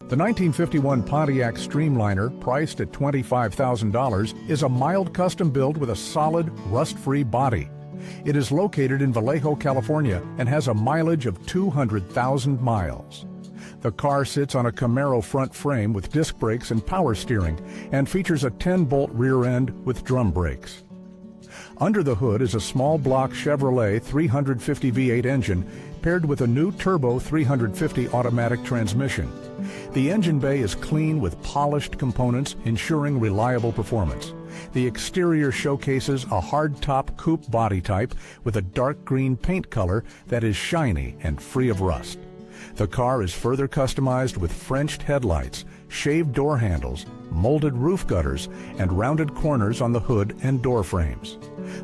The 1951 Pontiac Streamliner, priced at $25,000, is a mild custom build with a solid, rust-free body. It is located in Vallejo, California, and has a mileage of 200,000 miles. The car sits on a Camaro front frame with disc brakes and power steering, and features a 10-bolt rear end with drum brakes. Under the hood is a small block Chevrolet 350 V8 engine paired with a new turbo 350 automatic transmission. The engine bay is clean with polished components, ensuring reliable performance. The exterior showcases a hardtop coupe body type with a dark green paint color that is shiny and free of rust. The car is further customized with Frenched headlights, shaved door handles, molded roof gutters, and rounded corners on the hood and door frames.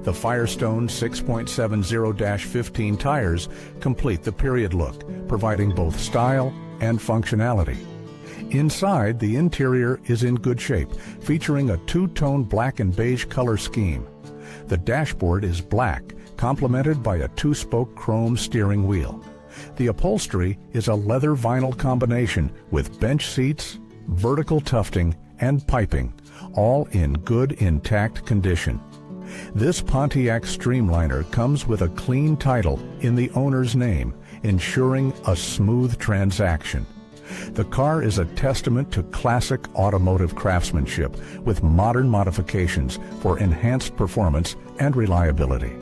The Firestone 6.70-15 tires complete the period look, providing both style and functionality. Inside, the interior is in good shape, featuring a two-tone black and beige color scheme. The dashboard is black, complemented by a two-spoke chrome steering wheel. The upholstery is a leather vinyl combination with bench seats, vertical tufting, and piping, all in good intact condition. This Pontiac Streamliner comes with a clean title in the owner's name, ensuring a smooth transaction. The car is a testament to classic automotive craftsmanship with modern modifications for enhanced performance and reliability.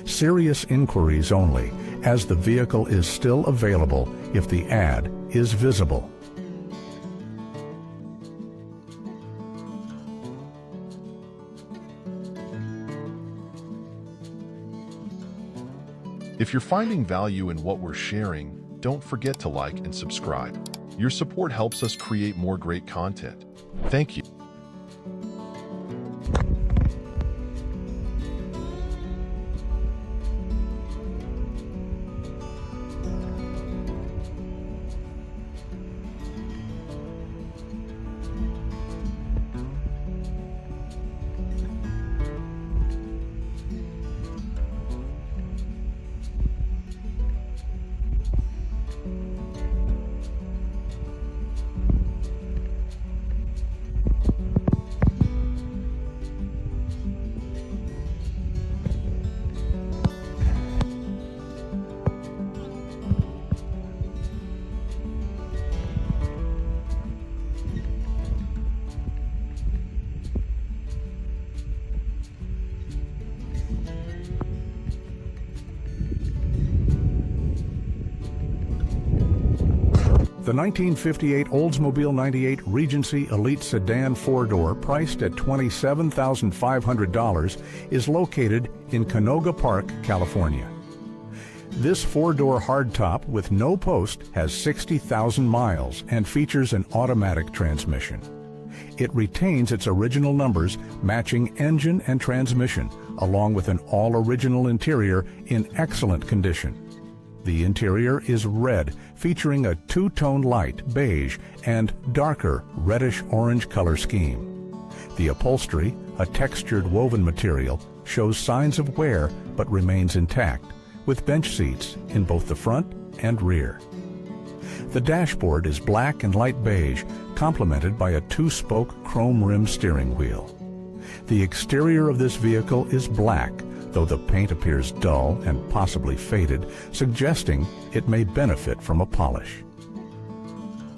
Serious inquiries only, as the vehicle is still available if the ad is visible. If you're finding value in what we're sharing, don't forget to like and subscribe. Your support helps us create more great content. Thank you. The 1958 Oldsmobile 98 Regency Elite Sedan 4-door, priced at $27,500, is located in Canoga Park, California. This 4-door hardtop with no post has 60,000 miles and features an automatic transmission. It retains its original numbers, matching engine and transmission, along with an all-original interior in excellent condition. The interior is red, featuring a two-tone light beige and darker reddish-orange color scheme. The upholstery, a textured woven material, shows signs of wear but remains intact, with bench seats in both the front and rear. The dashboard is black and light beige, complemented by a two-spoke chrome rim steering wheel. The exterior of this vehicle is black, though the paint appears dull and possibly faded, suggesting it may benefit from a polish.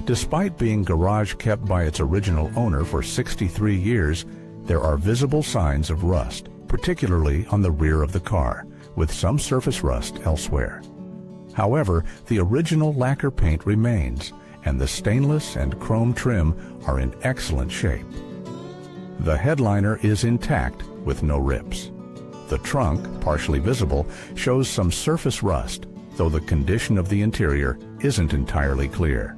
Despite being garage kept by its original owner for 63 years, there are visible signs of rust, particularly on the rear of the car, with some surface rust elsewhere. However, the original lacquer paint remains, and the stainless and chrome trim are in excellent shape. The headliner is intact with no rips. The trunk, partially visible, shows some surface rust, though the condition of the interior isn't entirely clear.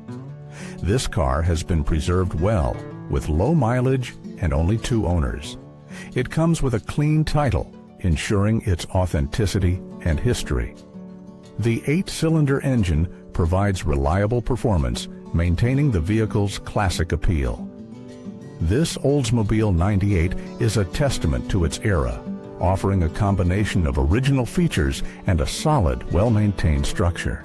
This car has been preserved well, with low mileage and only 2 owners. It comes with a clean title, ensuring its authenticity and history. The 8-cylinder engine provides reliable performance, maintaining the vehicle's classic appeal. This Oldsmobile 98 is a testament to its era, offering a combination of original features and a solid, well-maintained structure.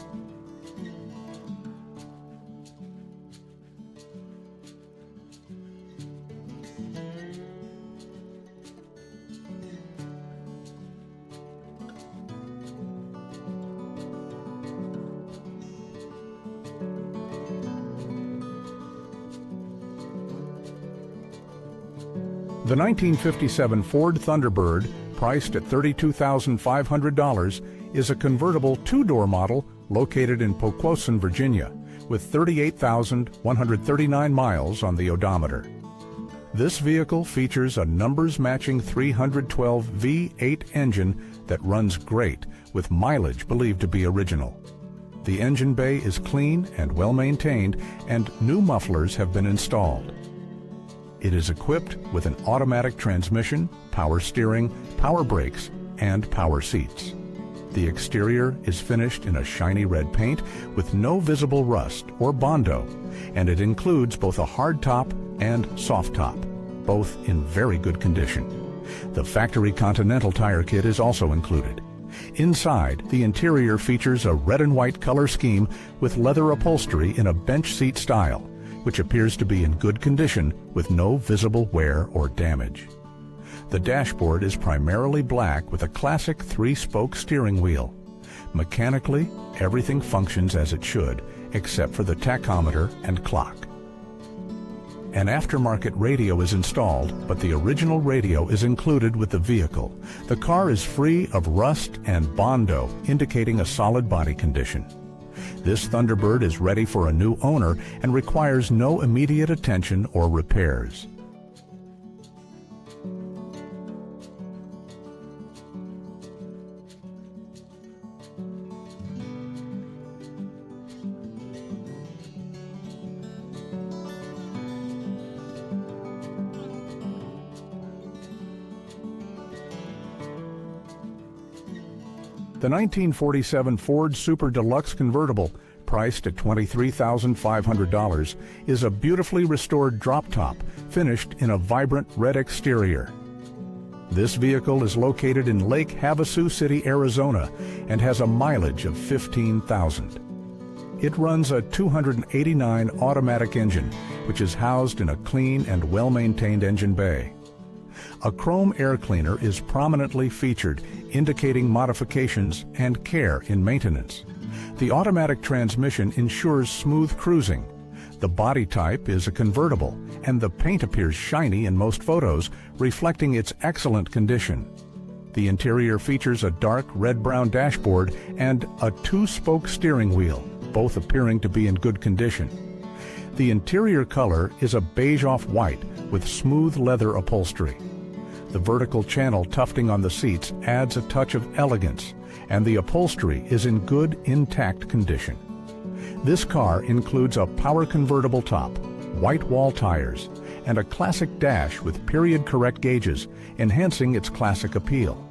The 1957 Ford Thunderbird, priced at $32,500, is a convertible two-door model located in Poquoson, Virginia, with 38,139 miles on the odometer. This vehicle features a numbers-matching 312 V8 engine that runs great, with mileage believed to be original. The engine bay is clean and well-maintained, and new mufflers have been installed. It is equipped with an automatic transmission, power steering, power brakes, and power seats. The exterior is finished in a shiny red paint with no visible rust or Bondo, and it includes both a hard top and soft top, both in very good condition. The factory Continental tire kit is also included. Inside, the interior features a red and white color scheme with leather upholstery in a bench seat style, which appears to be in good condition with no visible wear or damage. The dashboard is primarily black with a classic 3-spoke steering wheel. Mechanically, everything functions as it should, except for the tachometer and clock. An aftermarket radio is installed, but the original radio is included with the vehicle. The car is free of rust and Bondo, indicating a solid body condition. This Thunderbird is ready for a new owner and requires no immediate attention or repairs. The 1947 Ford Super Deluxe convertible, priced at $23,500, is a beautifully restored drop top finished in a vibrant red exterior. This vehicle is located in Lake Havasu City, Arizona, and has a mileage of 15,000. It runs a 289 automatic engine, which is housed in a clean and well-maintained engine bay. A chrome air cleaner is prominently featured, indicating modifications and care in maintenance. The automatic transmission ensures smooth cruising. The body type is a convertible, and the paint appears shiny in most photos, reflecting its excellent condition. The interior features a dark red-brown dashboard and a 2-spoke steering wheel, both appearing to be in good condition. The interior color is a beige off-white with smooth leather upholstery. The vertical channel tufting on the seats adds a touch of elegance, and the upholstery is in good, intact condition. This car includes a power convertible top, white wall tires, and a classic dash with period-correct gauges, enhancing its classic appeal.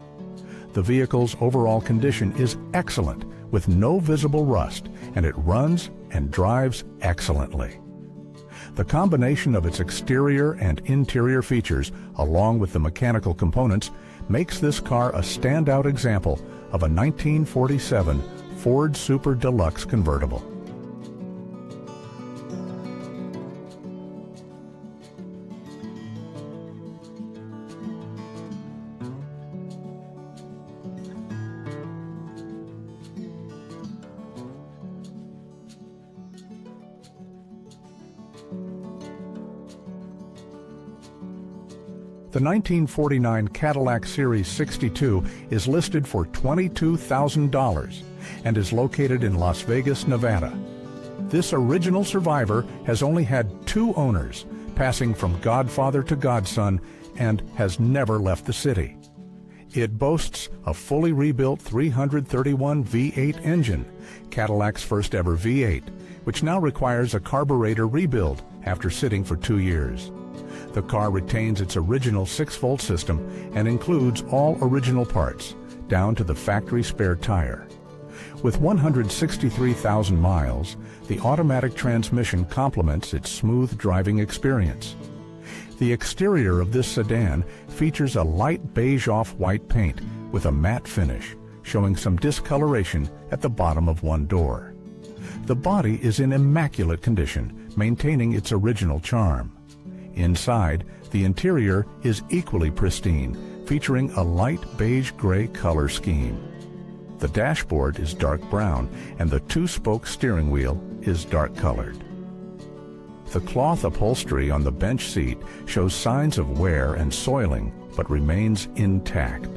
The vehicle's overall condition is excellent, with no visible rust, and it runs and drives excellently. The combination of its exterior and interior features, along with the mechanical components, makes this car a standout example of a 1947 Ford Super Deluxe convertible. The 1949 Cadillac Series 62 is listed for $22,000 and is located in Las Vegas, Nevada. This original survivor has only had 2 owners, passing from godfather to godson, and has never left the city. It boasts a fully rebuilt 331 V8 engine, Cadillac's first ever V8, which now requires a carburetor rebuild after sitting for 2 years. The car retains its original 6-volt system and includes all original parts, down to the factory spare tire. With 163,000 miles, the automatic transmission complements its smooth driving experience. The exterior of this sedan features a light beige off-white paint with a matte finish, showing some discoloration at the bottom of one door. The body is in immaculate condition, maintaining its original charm. Inside, the interior is equally pristine, featuring a light beige-gray color scheme. The dashboard is dark brown, and the 2-spoke steering wheel is dark-colored. The cloth upholstery on the bench seat shows signs of wear and soiling, but remains intact.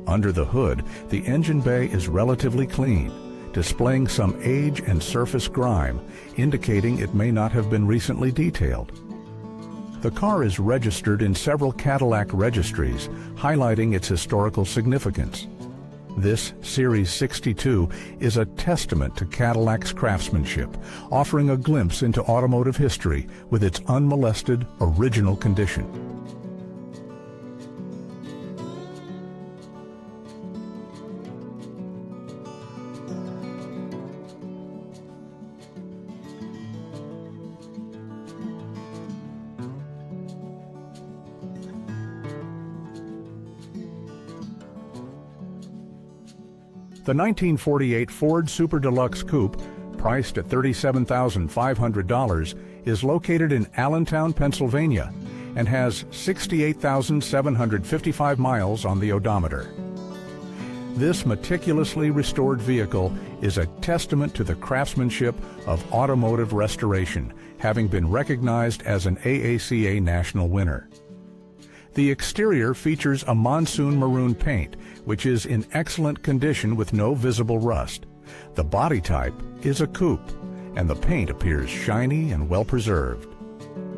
Under the hood, the engine bay is relatively clean, displaying some age and surface grime, indicating it may not have been recently detailed. The car is registered in several Cadillac registries, highlighting its historical significance. This Series 62 is a testament to Cadillac's craftsmanship, offering a glimpse into automotive history with its unmolested, original condition. The 1948 Ford Super Deluxe Coupe, priced at $37,500, is located in Allentown, Pennsylvania, and has 68,755 miles on the odometer. This meticulously restored vehicle is a testament to the craftsmanship of automotive restoration, having been recognized as an AACA national winner. The exterior features a monsoon maroon paint, which is in excellent condition with no visible rust. The body type is a coupe, and the paint appears shiny and well preserved.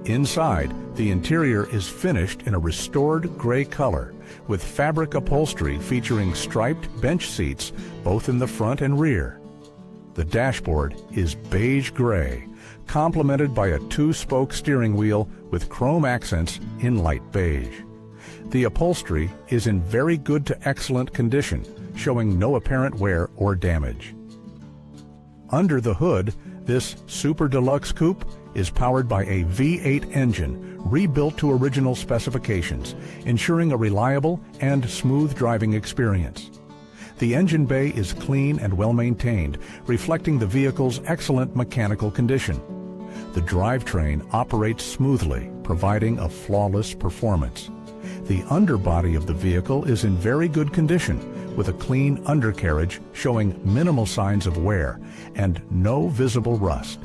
Inside, the interior is finished in a restored gray color, with fabric upholstery featuring striped bench seats both in the front and rear. The dashboard is beige gray, complemented by a two-spoke steering wheel with chrome accents in light beige. The upholstery is in very good to excellent condition, showing no apparent wear or damage. Under the hood, this Super Deluxe Coupe is powered by a V8 engine rebuilt to original specifications, ensuring a reliable and smooth driving experience. The engine bay is clean and well maintained, reflecting the vehicle's excellent mechanical condition. The drivetrain operates smoothly, providing a flawless performance. The underbody of the vehicle is in very good condition, with a clean undercarriage showing minimal signs of wear and no visible rust.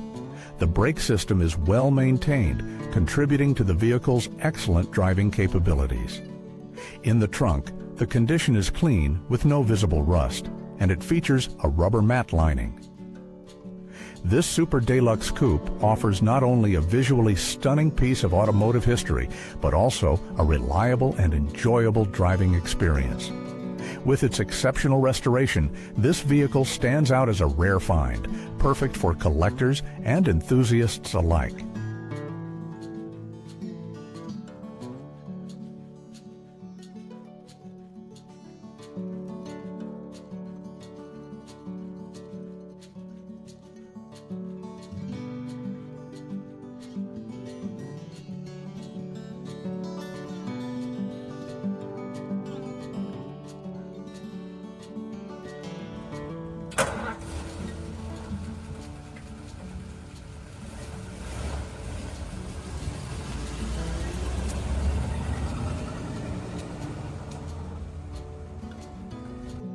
The brake system is well maintained, contributing to the vehicle's excellent driving capabilities. In the trunk, the condition is clean with no visible rust, and it features a rubber mat lining. This Super Deluxe Coupe offers not only a visually stunning piece of automotive history, but also a reliable and enjoyable driving experience. With its exceptional restoration, this vehicle stands out as a rare find, perfect for collectors and enthusiasts alike.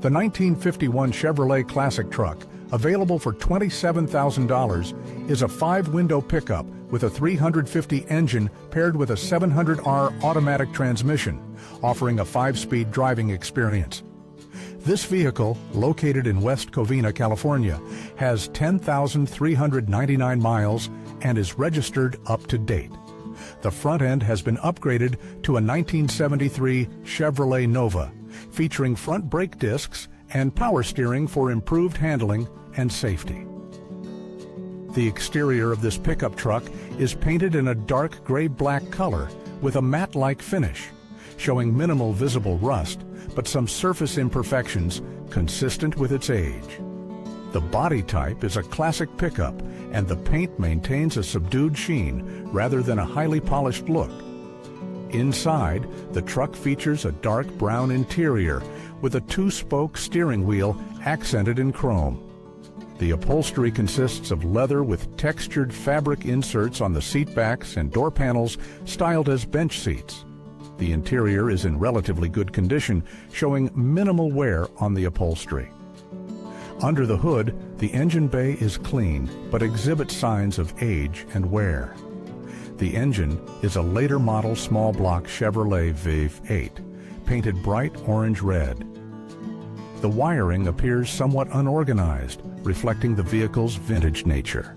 The 1951 Chevrolet Classic truck, available for $27,000, is a 5-window pickup with a 350 engine paired with a 700R automatic transmission, offering a 5-speed driving experience. This vehicle, located in West Covina, California, has 10,399 miles and is registered up to date. The front end has been upgraded to a 1973 Chevrolet Nova, featuring front brake discs and power steering for improved handling and safety. The exterior of this pickup truck is painted in a dark gray-black color with a matte-like finish, showing minimal visible rust, but some surface imperfections consistent with its age. The body type is a classic pickup, and the paint maintains a subdued sheen rather than a highly polished look. Inside, the truck features a dark brown interior with a 2-spoke steering wheel accented in chrome. The upholstery consists of leather with textured fabric inserts on the seat backs and door panels styled as bench seats. The interior is in relatively good condition, showing minimal wear on the upholstery. Under the hood, the engine bay is clean but exhibits signs of age and wear. The engine is a later model small block Chevrolet Vive 8, painted bright orange red. The wiring appears somewhat unorganized, reflecting the vehicle's vintage nature.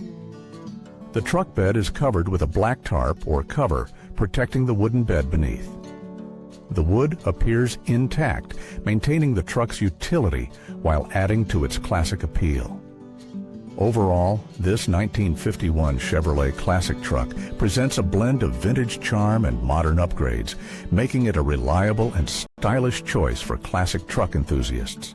The truck bed is covered with a black tarp or cover, protecting the wooden bed beneath. The wood appears intact, maintaining the truck's utility while adding to its classic appeal. Overall, this 1951 Chevrolet classic truck presents a blend of vintage charm and modern upgrades, making it a reliable and stylish choice for classic truck enthusiasts.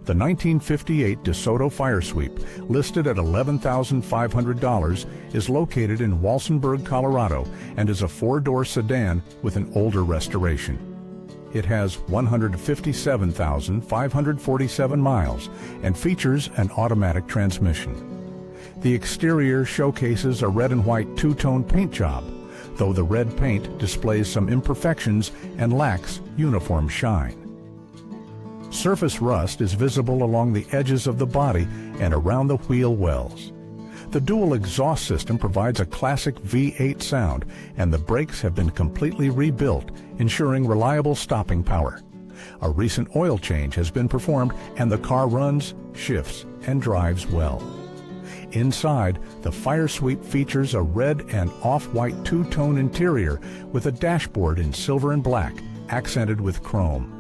The 1958 DeSoto Fire Sweep, listed at $11,500, is located in Walsenburg, Colorado, and is a four-door sedan with an older restoration. It has 157,547 miles and features an automatic transmission. The exterior showcases a red and white two-tone paint job, though the red paint displays some imperfections and lacks uniform shine. Surface rust is visible along the edges of the body and around the wheel wells. The dual exhaust system provides a classic V8 sound, and the brakes have been completely rebuilt, ensuring reliable stopping power. A recent oil change has been performed, and the car runs, shifts, and drives well. Inside, the Fire Sweep features a red and off-white two-tone interior with a dashboard in silver and black, accented with chrome.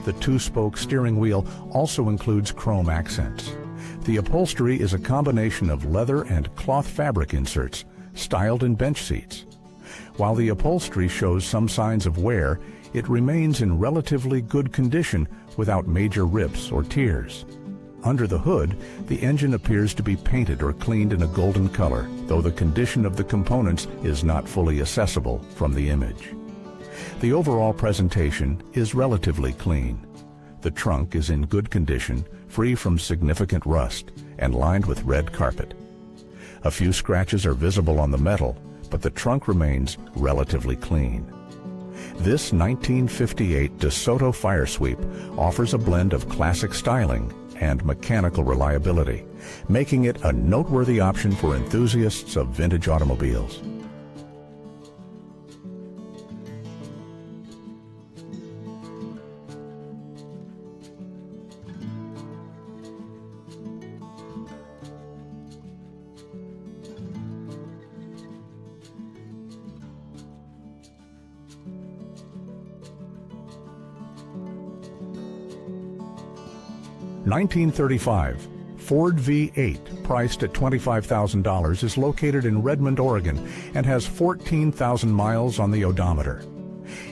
The two-spoke steering wheel also includes chrome accents. The upholstery is a combination of leather and cloth fabric inserts, styled in bench seats. While the upholstery shows some signs of wear, it remains in relatively good condition without major rips or tears. Under the hood, the engine appears to be painted or cleaned in a golden color, though the condition of the components is not fully accessible from the image. The overall presentation is relatively clean. The trunk is in good condition, free from significant rust, and lined with red carpet. A few scratches are visible on the metal, but the trunk remains relatively clean. This 1958 DeSoto Fire Sweep offers a blend of classic styling and mechanical reliability, making it a noteworthy option for enthusiasts of vintage automobiles. (1935) Ford V8, priced at $25,000, is located in Redmond, Oregon, and has 14,000 miles on the odometer.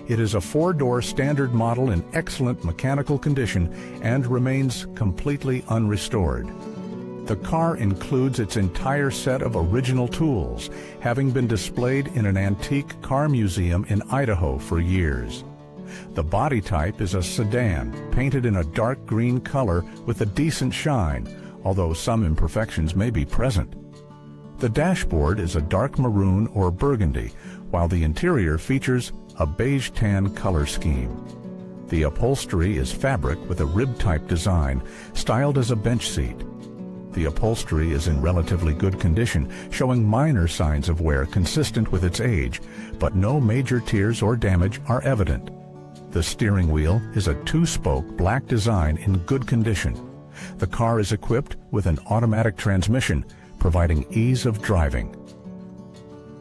It is a four-door standard model in excellent mechanical condition and remains completely unrestored. The car includes its entire set of original tools, having been displayed in an antique car museum in Idaho for years. The body type is a sedan, painted in a dark green color with a decent shine, although some imperfections may be present. The dashboard is a dark maroon or burgundy, while the interior features a beige tan color scheme. The upholstery is fabric with a rib-type design, styled as a bench seat. The upholstery is in relatively good condition, showing minor signs of wear consistent with its age, but no major tears or damage are evident. The steering wheel is a two-spoke black design in good condition. The car is equipped with an automatic transmission, providing ease of driving.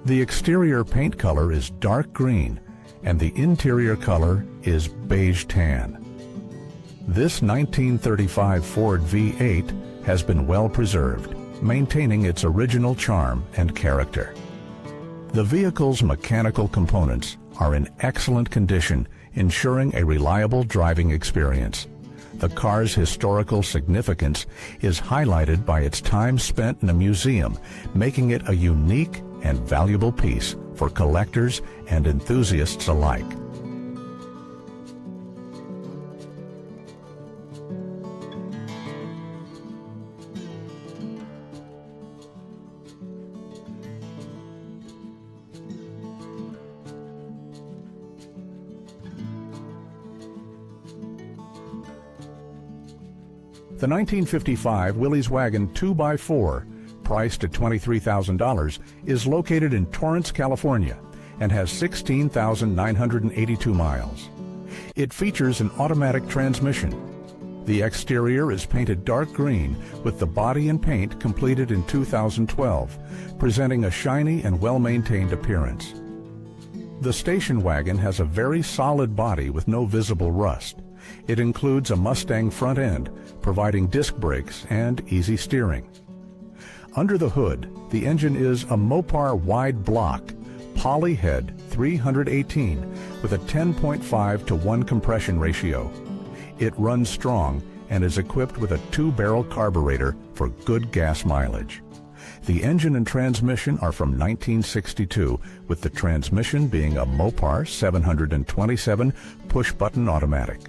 The exterior paint color is dark green, and the interior color is beige tan. This 1935 Ford V8 has been well preserved, maintaining its original charm and character. The vehicle's mechanical components are in excellent condition, ensuring a reliable driving experience. The car's historical significance is highlighted by its time spent in a museum, making it a unique and valuable piece for collectors and enthusiasts alike. The 1955 Willys Wagon 2x4, priced at $23,000, is located in Torrance, California, and has 16,982 miles. It features an automatic transmission. The exterior is painted dark green, with the body and paint completed in 2012, presenting a shiny and well-maintained appearance. The station wagon has a very solid body with no visible rust. It includes a Mustang front end, providing disc brakes and easy steering. Under the hood, the engine is a Mopar wide block, polyhead 318 with a 10.5 to 1 compression ratio. It runs strong and is equipped with a 2-barrel carburetor for good gas mileage. The engine and transmission are from 1962, with the transmission being a Mopar 727 push-button automatic.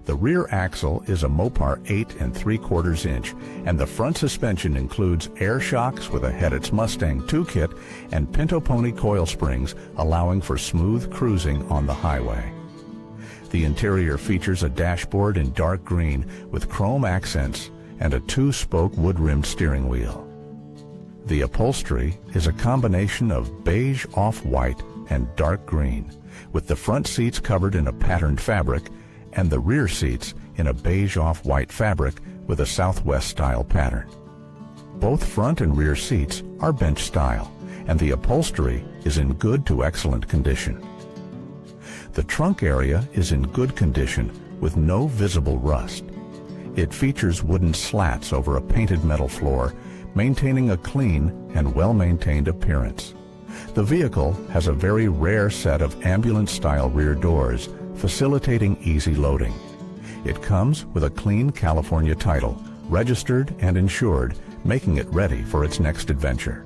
The rear axle is a Mopar 8 3/4 inch, and the front suspension includes air shocks with a Headets Mustang 2 kit and Pinto Pony coil springs, allowing for smooth cruising on the highway. The interior features a dashboard in dark green with chrome accents and a 2-spoke wood-rimmed steering wheel. The upholstery is a combination of beige off-white and dark green, with the front seats covered in a patterned fabric and the rear seats in a beige off-white fabric with a Southwest-style pattern. Both front and rear seats are bench style, and the upholstery is in good to excellent condition. The trunk area is in good condition with no visible rust. It features wooden slats over a painted metal floor, maintaining a clean and well-maintained appearance. The vehicle has a very rare set of ambulance-style rear doors, facilitating easy loading. It comes with a clean California title, registered and insured, making it ready for its next adventure.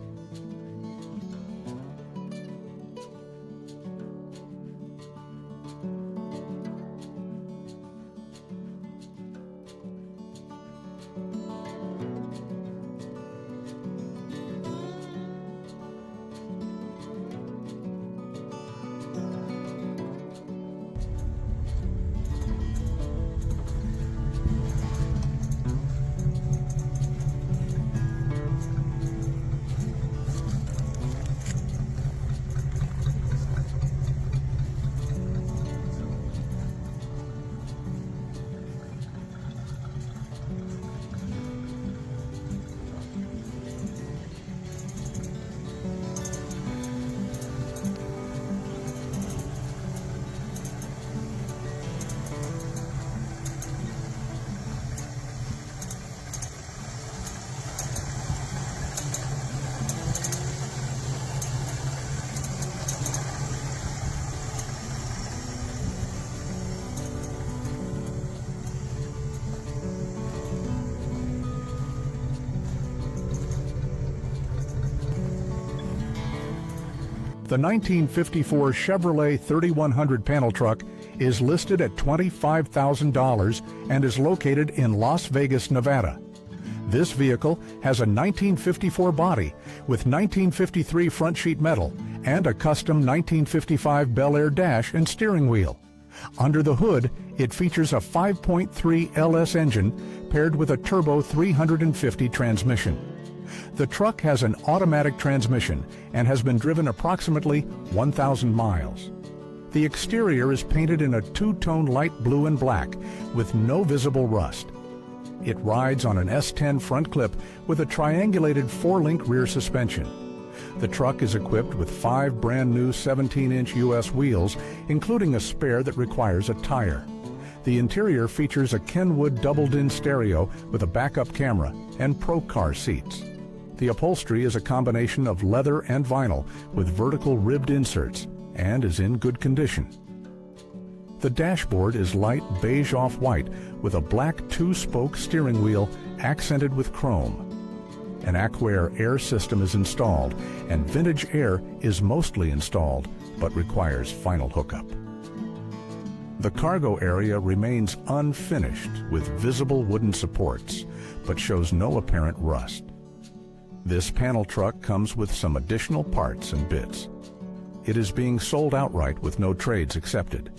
The 1954 Chevrolet 3100 panel truck is listed at $25,000 and is located in Las Vegas, Nevada. This vehicle has a 1954 body with 1953 front sheet metal and a custom 1955 Bel Air dash and steering wheel. Under the hood, it features a 5.3 LS engine paired with a turbo 350 transmission. The truck has an automatic transmission and has been driven approximately 1,000 miles. The exterior is painted in a two-tone light blue and black with no visible rust. It rides on an S10 front clip with a triangulated 4-link rear suspension. The truck is equipped with 5 brand new 17-inch US wheels, including a spare that requires a tire. The interior features a Kenwood doubled-in stereo with a backup camera and Pro Car seats. The upholstery is a combination of leather and vinyl with vertical ribbed inserts. and is in good condition. The dashboard is light beige off-white with a black two-spoke steering wheel accented with chrome. An Aquair air system is installed, and Vintage Air is mostly installed but requires final hookup. The cargo area remains unfinished with visible wooden supports, but shows no apparent rust. This panel truck comes with some additional parts and bits. It is being sold outright with no trades accepted.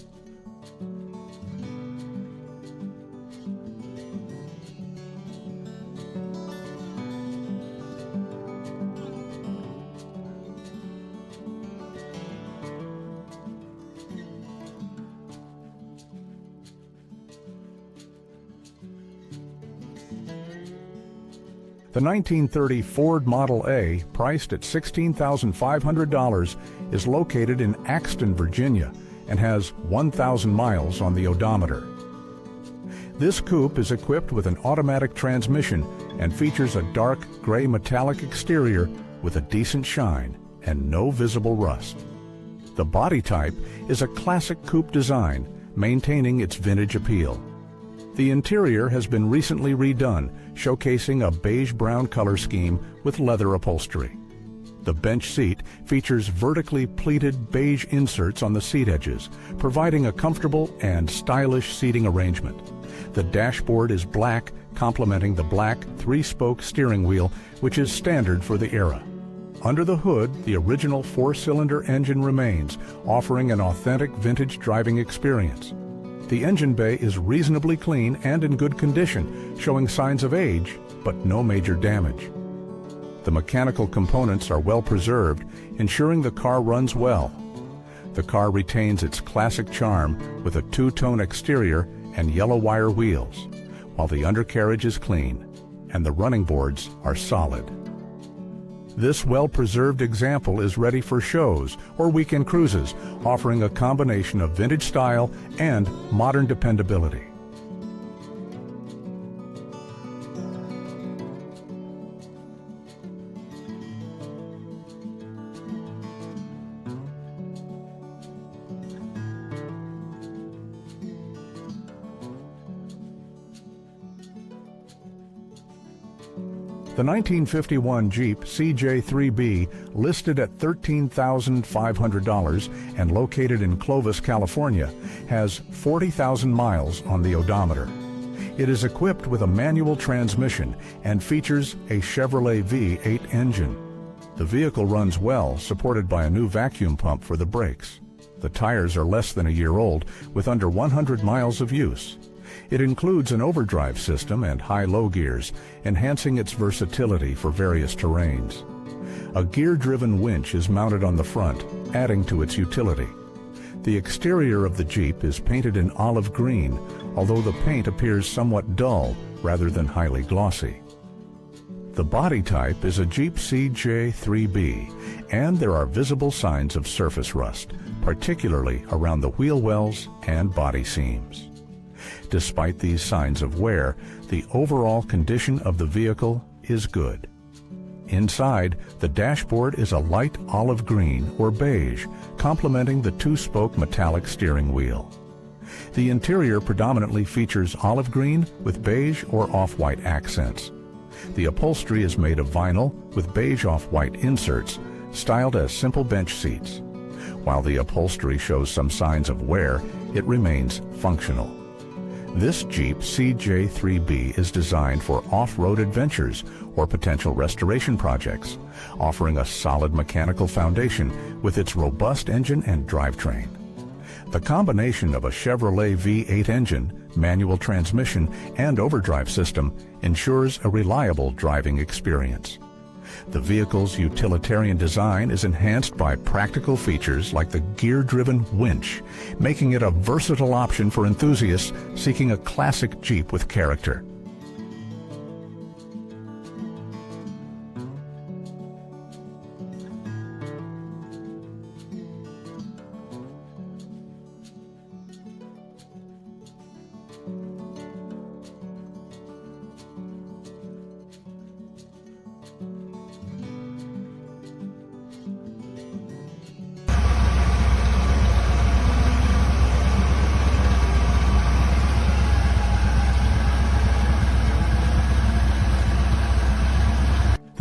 The 1930 Ford Model A, priced at $16,500, is located in Axton, Virginia, and has 1,000 miles on the odometer. This coupe is equipped with an automatic transmission and features a dark gray metallic exterior with a decent shine and no visible rust. The body type is a classic coupe design, maintaining its vintage appeal. The interior has been recently redone, showcasing a beige-brown color scheme with leather upholstery. The bench seat features vertically pleated beige inserts on the seat edges, providing a comfortable and stylish seating arrangement. The dashboard is black, complementing the black three-spoke steering wheel, which is standard for the era. Under the hood, the original four-cylinder engine remains, offering an authentic vintage driving experience. The engine bay is reasonably clean and in good condition, showing signs of age, but no major damage. The mechanical components are well preserved, ensuring the car runs well. The car retains its classic charm with a two-tone exterior and yellow wire wheels, while the undercarriage is clean and the running boards are solid. This well-preserved example is ready for shows or weekend cruises, offering a combination of vintage style and modern dependability. The 1951 Jeep CJ3B, listed at $13,500 and located in Clovis, California, has 40,000 miles on the odometer. It is equipped with a manual transmission and features a Chevrolet V8 engine. The vehicle runs well, supported by a new vacuum pump for the brakes. The tires are less than a year old, with under 100 miles of use. It includes an overdrive system and high-low gears, enhancing its versatility for various terrains. A gear-driven winch is mounted on the front, adding to its utility. The exterior of the Jeep is painted in olive green, although the paint appears somewhat dull rather than highly glossy. The body type is a Jeep CJ3B, and there are visible signs of surface rust, particularly around the wheel wells and body seams. Despite these signs of wear, the overall condition of the vehicle is good. Inside, the dashboard is a light olive green or beige, complementing the two-spoke metallic steering wheel. The interior predominantly features olive green with beige or off-white accents. The upholstery is made of vinyl with beige off-white inserts, styled as simple bench seats. While the upholstery shows some signs of wear, it remains functional. This Jeep CJ3B is designed for off-road adventures or potential restoration projects, offering a solid mechanical foundation with its robust engine and drivetrain. The combination of a Chevrolet V8 engine, manual transmission, and overdrive system ensures a reliable driving experience. The vehicle's utilitarian design is enhanced by practical features like the gear-driven winch, making it a versatile option for enthusiasts seeking a classic Jeep with character.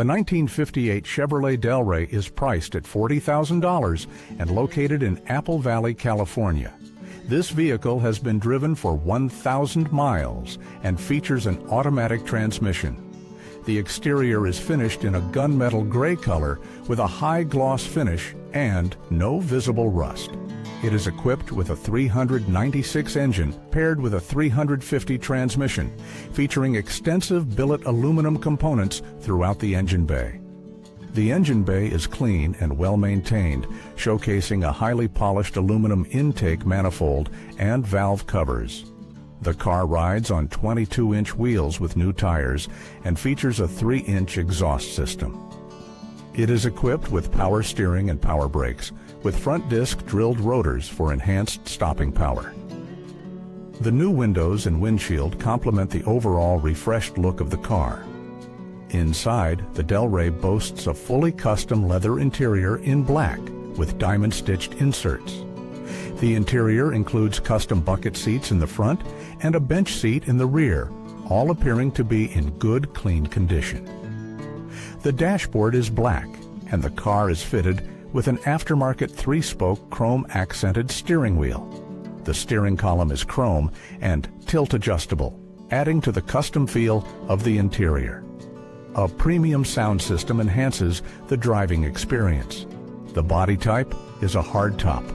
The 1958 Chevrolet Delray is priced at $40,000 and located in Apple Valley, California. This vehicle has been driven for 1,000 miles and features an automatic transmission. The exterior is finished in a gunmetal gray color with a high gloss finish and no visible rust. It is equipped with a 396 engine paired with a 350 transmission, featuring extensive billet aluminum components throughout the engine bay. The engine bay is clean and well maintained, showcasing a highly polished aluminum intake manifold and valve covers. The car rides on 22-inch wheels with new tires and features a 3-inch exhaust system. It is equipped with power steering and power brakes, with front disc drilled rotors for enhanced stopping power. The new windows and windshield complement the overall refreshed look of the car. Inside, the Delray boasts a fully custom leather interior in black with diamond-stitched inserts. The interior includes custom bucket seats in the front and a bench seat in the rear, all appearing to be in good, clean condition. The dashboard is black, and the car is fitted with an aftermarket 3-spoke chrome-accented steering wheel. The steering column is chrome and tilt-adjustable, adding to the custom feel of the interior. A premium sound system enhances the driving experience. The body type is a hardtop,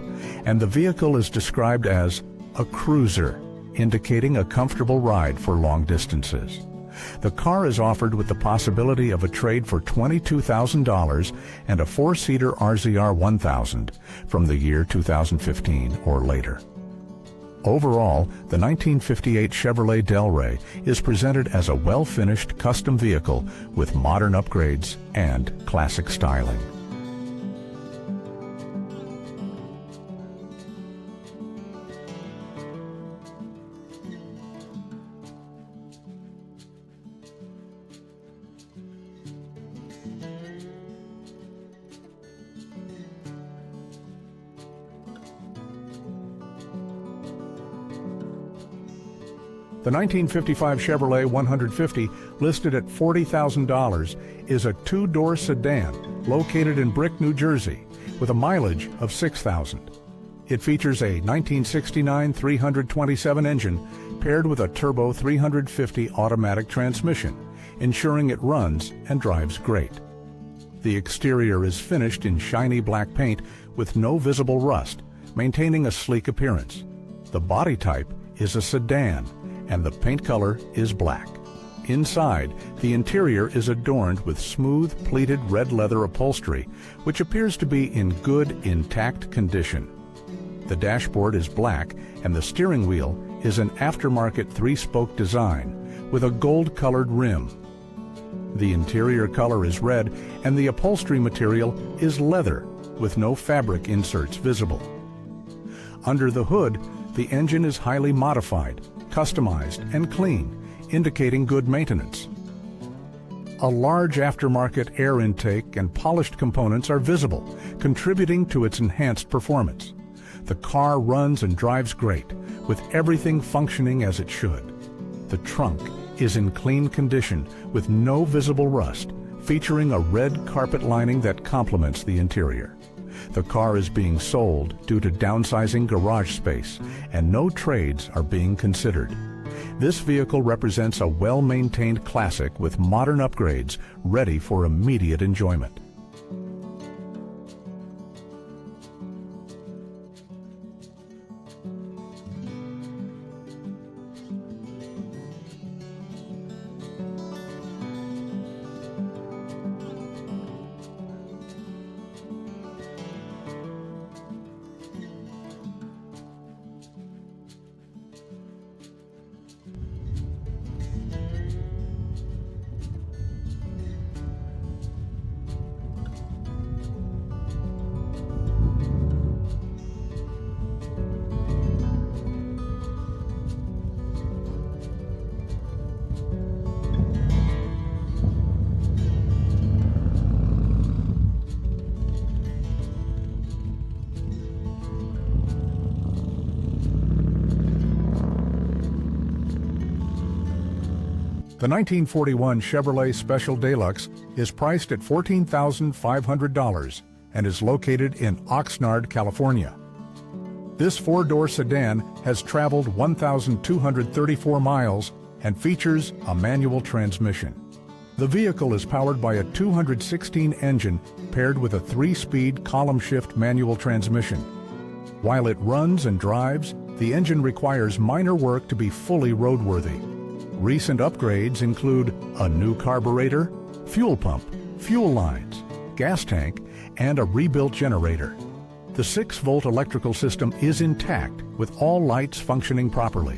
and the vehicle is described as a cruiser, indicating a comfortable ride for long distances. The car is offered with the possibility of a trade for $22,000 and a 4-seater RZR 1000 from the year 2015 or later. Overall, the 1958 Chevrolet Delray is presented as a well-finished custom vehicle with modern upgrades and classic styling. The 1955 Chevrolet 150, listed at $40,000, is a 2-door sedan located in Brick, New Jersey, with a mileage of 6,000. It features a 1969 327 engine paired with a turbo 350 automatic transmission, ensuring it runs and drives great. The exterior is finished in shiny black paint with no visible rust, maintaining a sleek appearance. The body type is a sedan, and the paint color is black. Inside, the interior is adorned with smooth, pleated red leather upholstery, which appears to be in good, intact condition. The dashboard is black, and the steering wheel is an aftermarket 3-spoke design with a gold-colored rim. The interior color is red, and the upholstery material is leather, with no fabric inserts visible. Under the hood, the engine is highly modified, customized, and clean, indicating good maintenance. A large aftermarket air intake and polished components are visible, contributing to its enhanced performance. The car runs and drives great, with everything functioning as it should. The trunk is in clean condition with no visible rust, featuring a red carpet lining that complements the interior. The car is being sold due to downsizing garage space, and no trades are being considered. This vehicle represents a well-maintained classic with modern upgrades ready for immediate enjoyment. The 1941 Chevrolet Special Deluxe is priced at $14,500 and is located in Oxnard, California. This four-door sedan has traveled 1,234 miles and features a manual transmission. The vehicle is powered by a 216 engine paired with a 3-speed column-shift manual transmission. While it runs and drives, the engine requires minor work to be fully roadworthy. Recent upgrades include a new carburetor, fuel pump, fuel lines, gas tank, and a rebuilt generator. The 6-volt electrical system is intact with all lights functioning properly.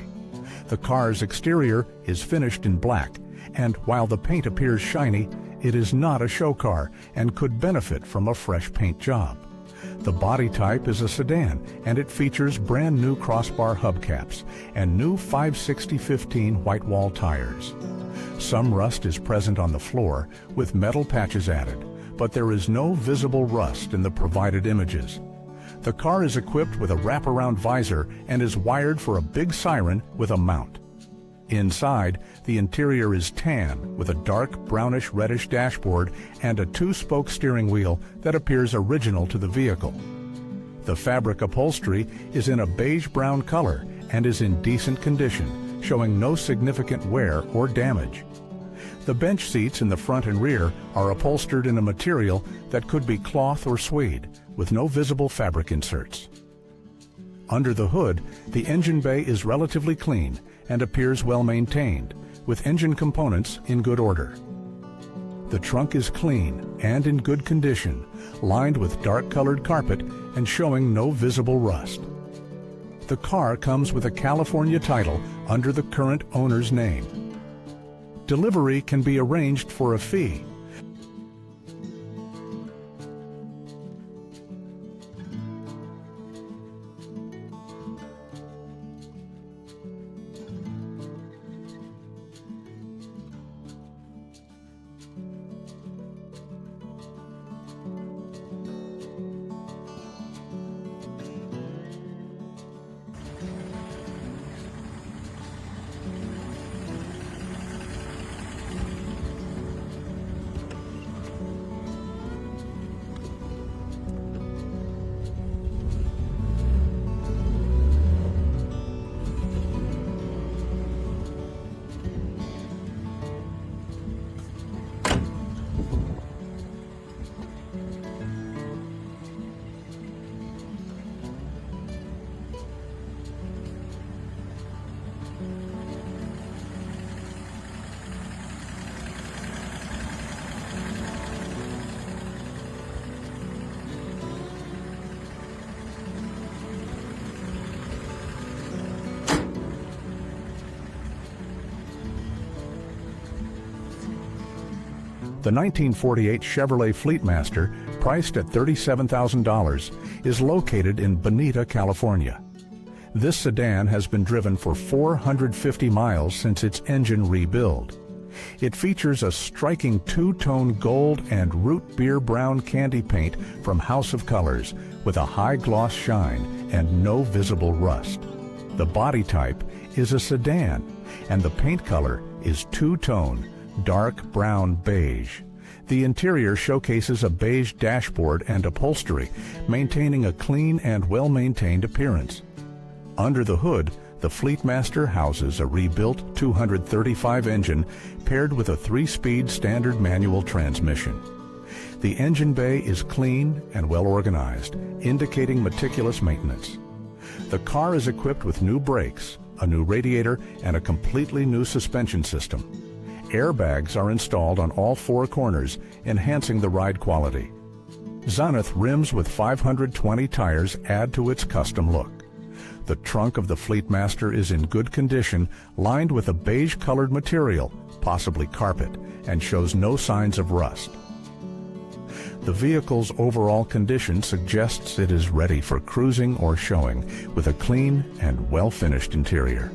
The car's exterior is finished in black, and while the paint appears shiny, it is not a show car and could benefit from a fresh paint job. The body type is a sedan, and it features brand new crossbar hubcaps and new 560/15 white wall tires. Some rust is present on the floor with metal patches added, but there is no visible rust in the provided images. The car is equipped with a wraparound visor and is wired for a big siren with a mount. Inside, the interior is tan with a dark brownish-reddish dashboard and a 2-spoke steering wheel that appears original to the vehicle. The fabric upholstery is in a beige-brown color and is in decent condition, showing no significant wear or damage. The bench seats in the front and rear are upholstered in a material that could be cloth or suede, with no visible fabric inserts. Under the hood, the engine bay is relatively clean and appears well maintained, with engine components in good order. The trunk is clean and in good condition, lined with dark-colored carpet and showing no visible rust. The car comes with a California title under the current owner's name. Delivery can be arranged for a fee. The 1948 Chevrolet Fleetmaster, priced at $37,000, is located in Bonita, California. This sedan has been driven for 450 miles since its engine rebuild. It features a striking 2-tone gold and root beer brown candy paint from House of Colors with a high gloss shine and no visible rust. The body type is a sedan, and the paint color is 2-tone dark brown beige. The interior showcases a beige dashboard and upholstery, maintaining a clean and well-maintained appearance. Under the hood, the Fleetmaster houses a rebuilt 235 engine paired with a 3-speed standard manual transmission. The engine bay is clean and well organized, indicating meticulous maintenance. The car is equipped with new brakes, a new radiator, and a completely new suspension system. Airbags are installed on all 4 corners, enhancing the ride quality. Zenith rims with 520 tires add to its custom look. The trunk of the Fleetmaster is in good condition, lined with a beige-colored material, possibly carpet, and shows no signs of rust. The vehicle's overall condition suggests it is ready for cruising or showing, with a clean and well-finished interior.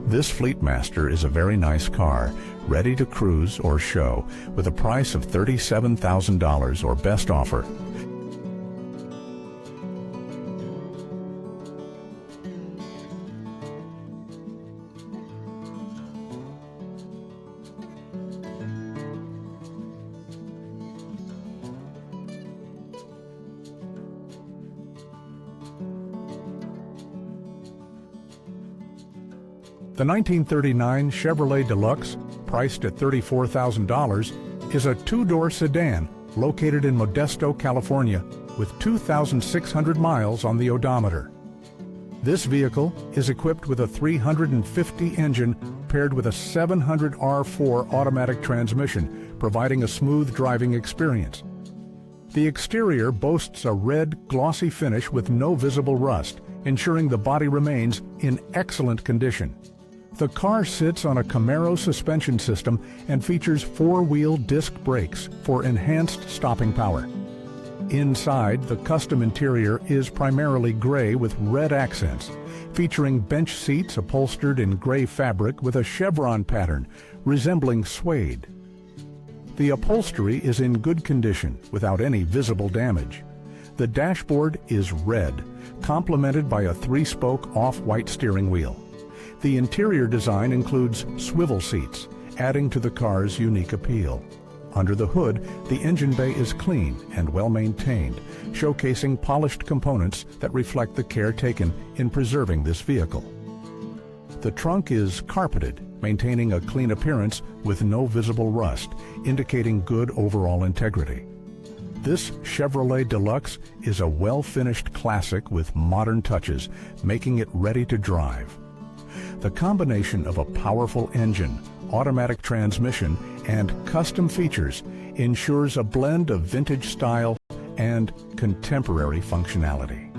This Fleetmaster is a very nice car, ready to cruise or show, with a price of $37,000 or best offer. The 1939 Chevrolet Deluxe, priced at $34,000, is a two-door sedan located in Modesto, California, with 2,600 miles on the odometer. This vehicle is equipped with a 350 engine paired with a 700R4 automatic transmission, providing a smooth driving experience. The exterior boasts a red, glossy finish with no visible rust, ensuring the body remains in excellent condition. The car sits on a Camaro suspension system and features four-wheel disc brakes for enhanced stopping power. Inside, the custom interior is primarily gray with red accents, featuring bench seats upholstered in gray fabric with a chevron pattern resembling suede. The upholstery is in good condition without any visible damage. The dashboard is red, complemented by a three-spoke off-white steering wheel. The interior design includes swivel seats, adding to the car's unique appeal. Under the hood, the engine bay is clean and well-maintained, showcasing polished components that reflect the care taken in preserving this vehicle. The trunk is carpeted, maintaining a clean appearance with no visible rust, indicating good overall integrity. This Chevrolet Deluxe is a well-finished classic with modern touches, making it ready to drive. The combination of a powerful engine, automatic transmission, and custom features ensures a blend of vintage style and contemporary functionality.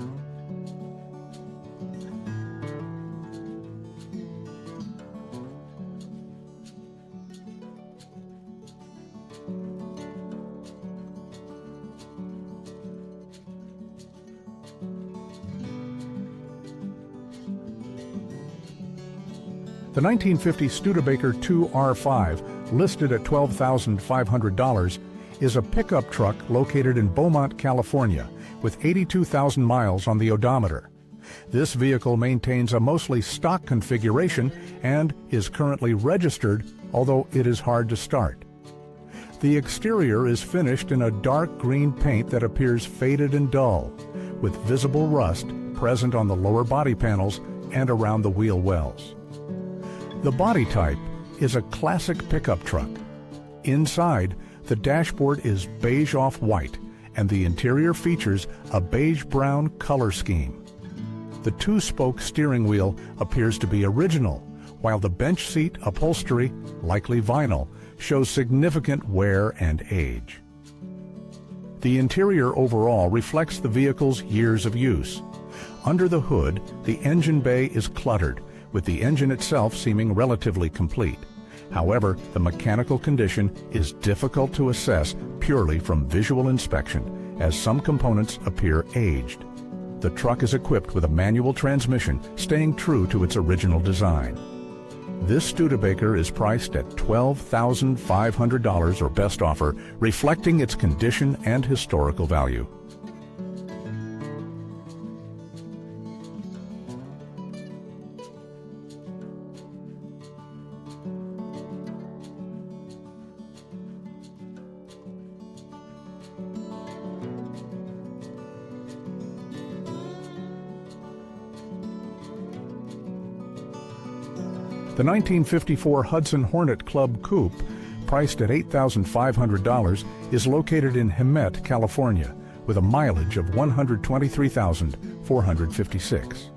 The 1950 Studebaker II R5, listed at $12,500, is a pickup truck located in Beaumont, California, with 82,000 miles on the odometer. This vehicle maintains a mostly stock configuration and is currently registered, although it is hard to start. The exterior is finished in a dark green paint that appears faded and dull, with visible rust present on the lower body panels and around the wheel wells. The body type is a classic pickup truck. Inside, the dashboard is beige off-white, and the interior features a beige-brown color scheme. The two-spoke steering wheel appears to be original, while the bench seat upholstery, likely vinyl, shows significant wear and age. The interior overall reflects the vehicle's years of use. Under the hood, the engine bay is cluttered, with the engine itself seeming relatively complete. However, the mechanical condition is difficult to assess purely from visual inspection, as some components appear aged. The truck is equipped with a manual transmission, staying true to its original design. This Studebaker is priced at $12,500 or best offer, reflecting its condition and historical value. The 1954 Hudson Hornet Club Coupe, priced at $8,500, is located in Hemet, California, with a mileage of 123,456.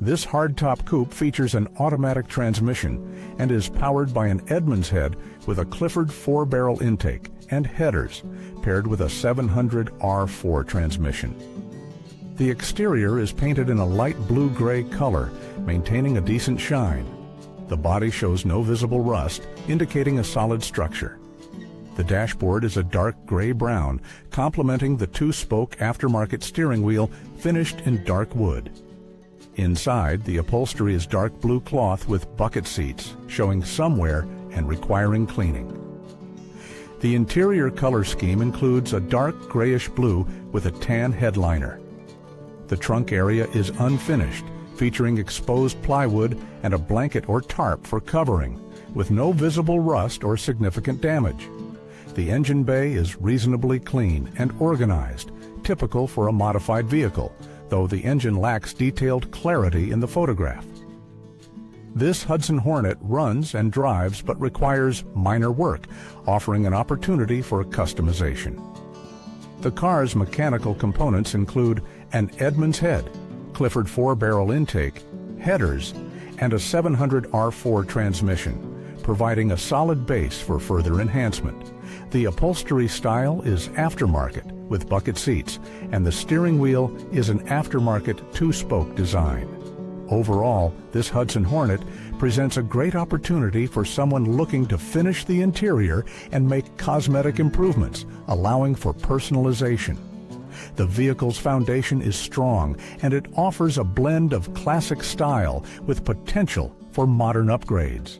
This hardtop coupe features an automatic transmission and is powered by an Edmunds head with a Clifford 4-barrel intake and headers, paired with a 700R4 transmission. The exterior is painted in a light blue-gray color, maintaining a decent shine. The body shows no visible rust, indicating a solid structure. The dashboard is a dark gray-brown, complementing the two-spoke aftermarket steering wheel finished in dark wood. Inside, the upholstery is dark blue cloth with bucket seats, showing some wear and requiring cleaning. The interior color scheme includes a dark grayish blue with a tan headliner. The trunk area is unfinished, featuring exposed plywood and a blanket or tarp for covering, with no visible rust or significant damage. The engine bay is reasonably clean and organized, typical for a modified vehicle, though the engine lacks detailed clarity in the photograph. This Hudson Hornet runs and drives but requires minor work, offering an opportunity for customization. The car's mechanical components include an Edmunds head, Clifford 4-barrel intake, headers, and a 700R4 transmission, providing a solid base for further enhancement. The upholstery style is aftermarket with bucket seats, and the steering wheel is an aftermarket 2-spoke design. Overall, this Hudson Hornet presents a great opportunity for someone looking to finish the interior and make cosmetic improvements, allowing for personalization. The vehicle's foundation is strong, and it offers a blend of classic style with potential for modern upgrades.